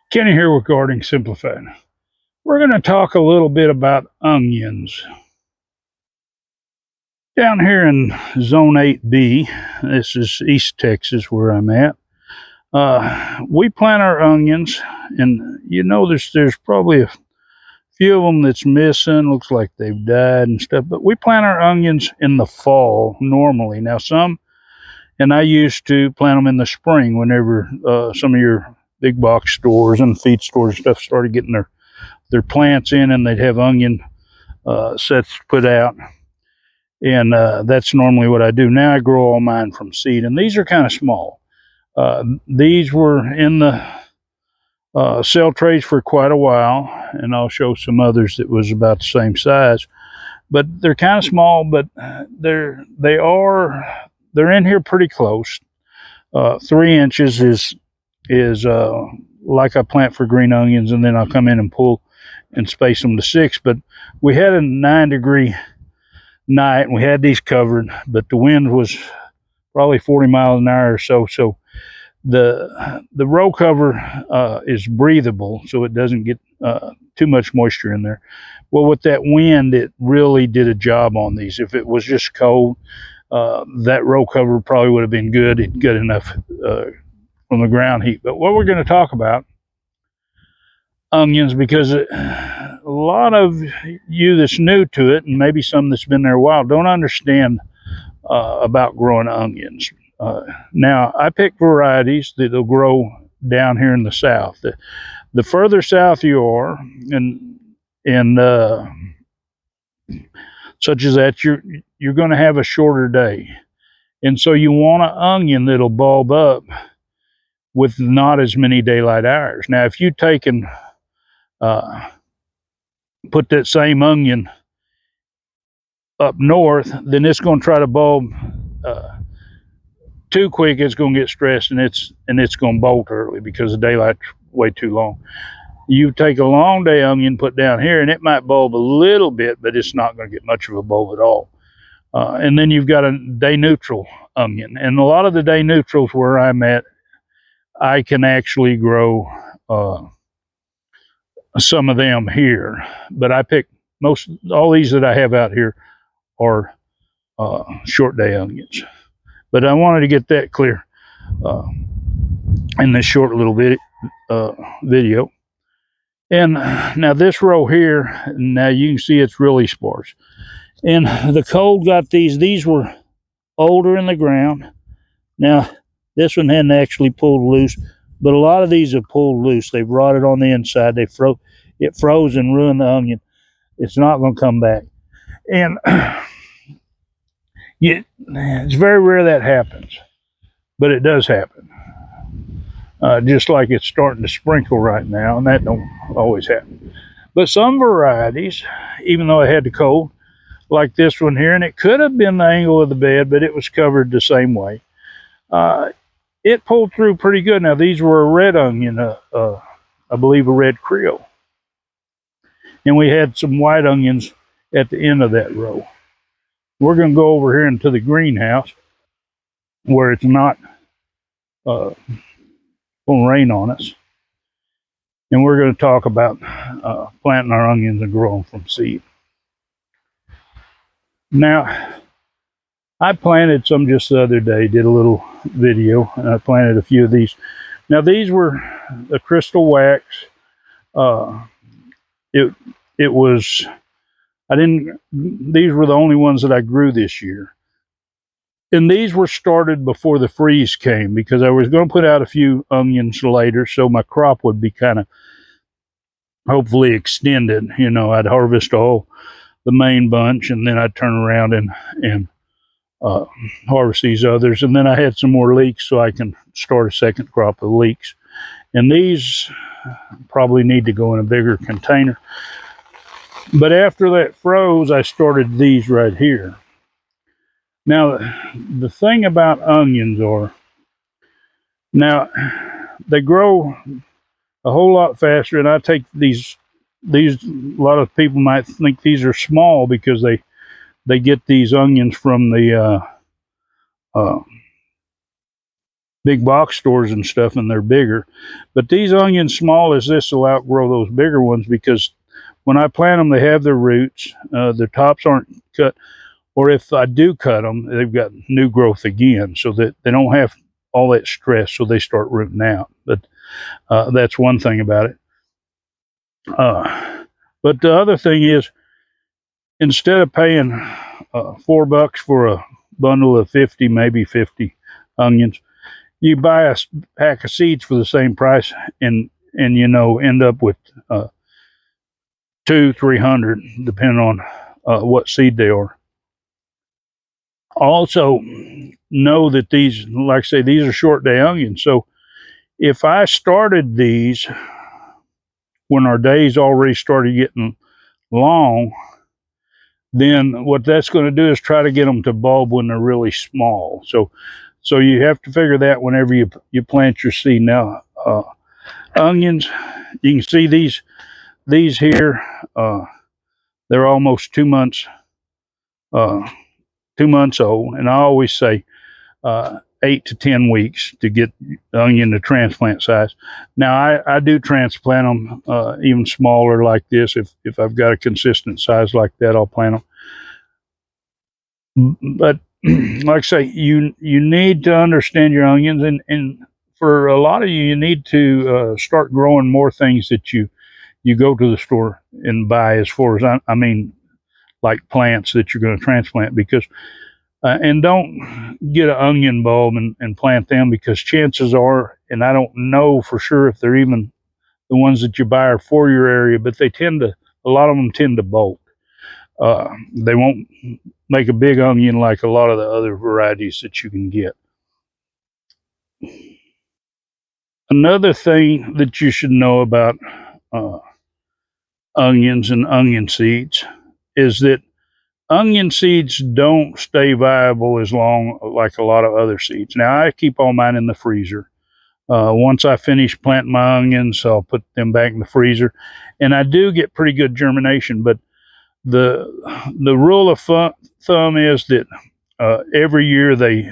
Kenny here with Gardening Simplified. We're going to talk a little bit about onions. Down here in Zone 8B, this is East Texas where I'm at, we plant our onions, and there's probably a few of them that's missing, looks like they've died and stuff, but we plant our onions in the fall normally. Now and I used to plant them in the spring whenever some of your big box stores and feed stores and stuff started getting their plants in, and they'd have onion sets put out, and that's normally what I do. Now I grow all mine from seed, and these are kind of small. These were in the cell trays for quite a while, and I'll show some others that was about the same size, but they're kind of small, but they're in here pretty close. 3 inches is like I plant for green onions, and then I'll come in and pull and space them to 6. But we had a 9-degree night, and we had these covered, but the wind was probably 40 miles an hour or so. So the row cover is breathable, so it doesn't get too much moisture in there. Well, with that wind, it really did a job on these. If it was just cold, that row cover probably would have been good. It got enough from the ground heat. But what we're going to talk about onions, because a lot of you that's new to it, and maybe some that's been there a while, don't understand about growing onions. Now, I pick varieties that'll grow down here in the south. The further south you are, and such as that, you're going to have a shorter day, and so you want an onion that'll bulb up with not as many daylight hours. Now, if you take and put that same onion up north, then it's going to try to bulb too quick. It's going to get stressed, and it's going to bolt early because the daylight's way too long. You take a long day onion, put down here, and it might bulb a little bit, but it's not going to get much of a bulb at all. And then you've got a day neutral onion, and a lot of the day neutrals where I'm at, I can actually grow some of them here, but I pick all these that I have out here are short day onions. But I wanted to get that clear in this short little video. And now this row here, now you can see it's really sparse. And the cold got these were older in the ground. Now this one hadn't actually pulled loose, but a lot of these have pulled loose. They've rotted on the inside. It froze and ruined the onion. It's not going to come back. And it's very rare that happens, but it does happen. Just like it's starting to sprinkle right now, and that don't always happen. But some varieties, even though I had the cold, like this one here, and it could have been the angle of the bed, but it was covered the same way. It pulled through pretty good. Now, these were a red onion, I believe a red Creole. And we had some white onions at the end of that row. We're going to go over here into the greenhouse where it's not going to rain on us. And we're going to talk about planting our onions and growing from seed. Now, I planted some just the other day, did a little video, and I planted a few of these. Now, these were the crystal wax. These were the only ones that I grew this year. And these were started before the freeze came, because I was going to put out a few onions later, so my crop would be kind of hopefully extended. I'd harvest all the main bunch, and then I'd turn around and harvest these others. And then I had some more leeks, so I can start a second crop of leeks. And these probably need to go in a bigger container. But after that froze, I started these right here. Now, the thing about onions now they grow a whole lot faster, and I take these, a lot of people might think these are small because they get these onions from the big box stores and stuff, and they're bigger. But these onions, small as this, will outgrow those bigger ones because when I plant them, they have their roots. Their tops aren't cut, or if I do cut them, they've got new growth again, so that they don't have all that stress, so they start rooting out. But that's one thing about it. But the other thing is, instead of paying $4 for a bundle of 50, maybe 50 onions, you buy a pack of seeds for the same price, and end up with 200-300, depending on what seed they are. Also, know that these, like I say, these are short day onions. So if I started these when our days already started getting long, then what that's going to do is try to get them to bulb when they're really small. So you have to figure that whenever you plant your seed. Now, onions, you can see these here, they're almost 2 months 2 months old, and I always say 8 to 10 weeks to get the onion to transplant size. Now I do transplant them even smaller like this. If I've got a consistent size like that, I'll plant them. But like I say, you need to understand your onions, and for a lot of you need to start growing more things that you go to the store and buy, as far as I mean, like plants that you're going to transplant, because and don't get an onion bulb and plant them, because chances are, and I don't know for sure if they're even the ones that you buy are for your area, but they tend to, a lot of them tend to bolt. They won't make a big onion like a lot of the other varieties that you can get. Another thing that you should know about onions and onion seeds is that onion seeds don't stay viable as long like a lot of other seeds. Now, I keep all mine in the freezer. Once I finish planting my onions, I'll put them back in the freezer, and I do get pretty good germination. But the rule of thumb is that every year they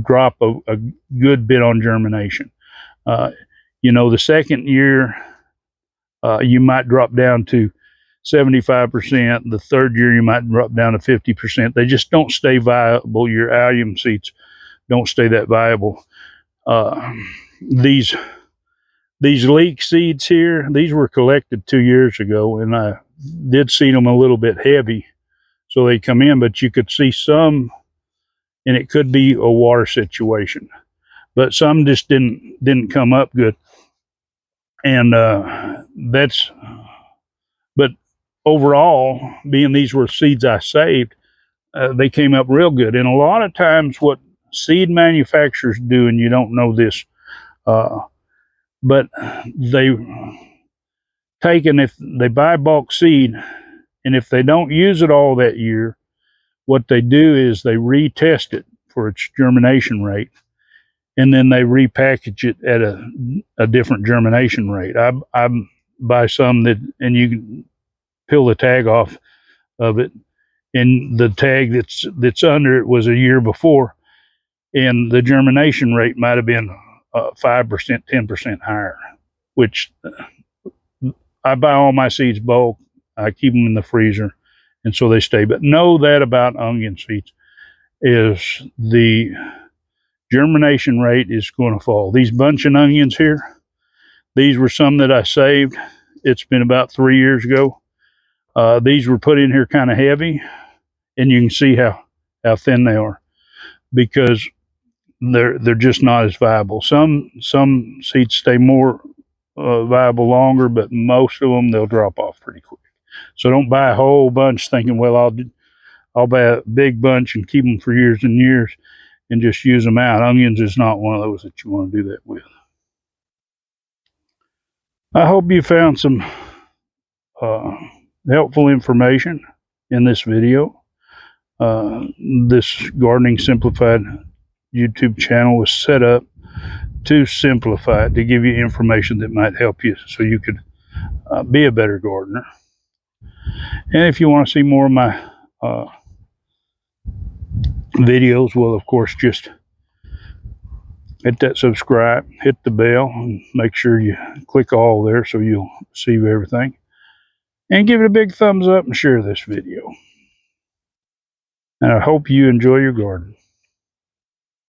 drop a good bit on germination. The second year you might drop down to 75%. The third year you might drop down to 50%. They just don't stay viable. Your allium seeds don't stay that viable. These leek seeds here, these were collected 2 years ago, and I did seed them a little bit heavy, so they come in. But you could see some, and it could be a water situation, but some just didn't come up good, and that's. But overall, being these were seeds I saved, they came up real good. And a lot of times, what seed manufacturers do, and you don't know this, but they take, and if they buy bulk seed, and if they don't use it all that year, what they do is they retest it for its germination rate, and then they repackage it at a different germination rate. I buy some that, and you can peel the tag off of it, and the tag that's under it was a year before, and the germination rate might have been 5%, 10% higher, which I buy all my seeds bulk. I keep them in the freezer, and so they stay. But know that about onion seeds is the germination rate is going to fall. These bunching onions here, these were some that I saved. It's been about 3 years ago. These were put in here kind of heavy, and you can see how thin they are, because they're just not as viable. Some seeds stay more viable longer, but most of them, they'll drop off pretty quick. So don't buy a whole bunch thinking, well, I'll buy a big bunch and keep them for years and years and just use them out. Onions is not one of those that you want to do that with. I hope you found some helpful information in this video. This Gardening Simplified YouTube channel was set up to simplify it, to give you information that might help you so you could be a better gardener. And if you want to see more of my videos, well, of course, just hit that subscribe, hit the bell, and make sure you click all there so you'll receive everything. And give it a big thumbs up and share this video. And I hope you enjoy your garden.